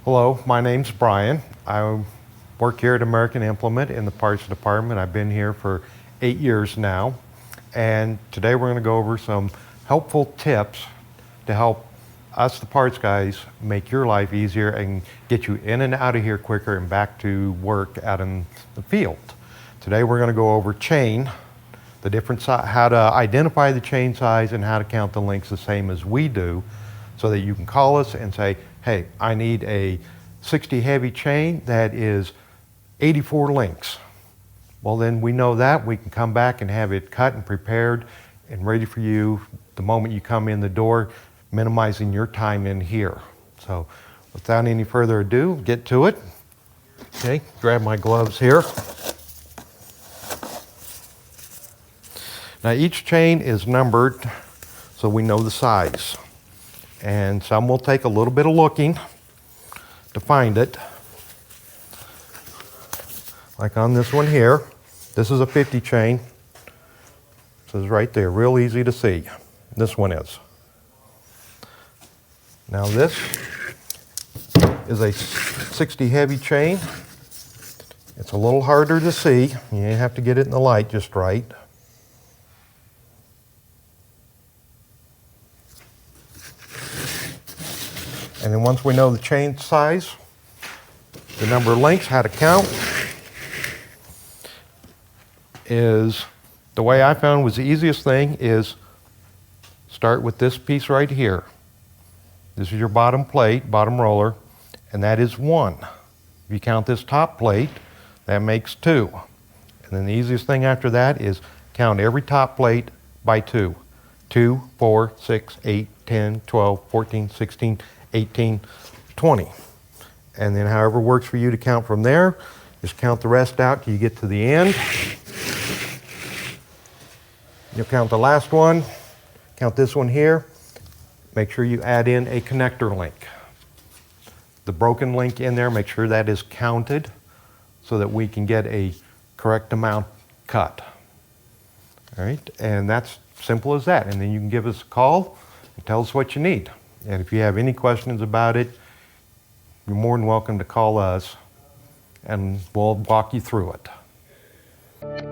Hello, my name's Brian. I work here at American Implement in the parts department. I've been here for 8 years now. And today we're going to go over some helpful tips to help us, the parts guys, make your life easier and get you in and out of here quicker and back to work out in the field. Today we're going to go over chain, the different how to identify the chain size and how to count the links the same as we do, so that you can call us and say, hey, I need a 60 heavy chain that is 84 links. Well, then we know that. We can come back and have it cut and prepared and ready for you the moment you come in the door, minimizing your time in here. So without any further ado, get to it. Okay, grab my gloves here. Now each chain is numbered so we know the size. And some will take a little bit of looking to find it. Like on this one here, this is a 50 chain. This is right there, real easy to see. This one is. Now this is a 60 heavy chain. It's a little harder to see. You have to get it in the light just right. And then once we know the chain size, the number of links, how to count, is the way I found was the easiest thing is start with this piece right here. This is your bottom plate, bottom roller, and that is 1. If you count this top plate, that makes 2. And then the easiest thing after that is count every top plate by 2. 2, 4, 6, 8, 10, 12, 14, 16, 18, 20. And then however works for you to count from there, just count the rest out till you get to the end. You'll count the last one, count this one here. Make sure you add in a connector link. The broken link in there, make sure that is counted so that we can get a correct amount cut. All right, and that's simple as that. And then you can give us a call and tell us what you need. And if you have any questions about it, you're more than welcome to call us and we'll walk you through it.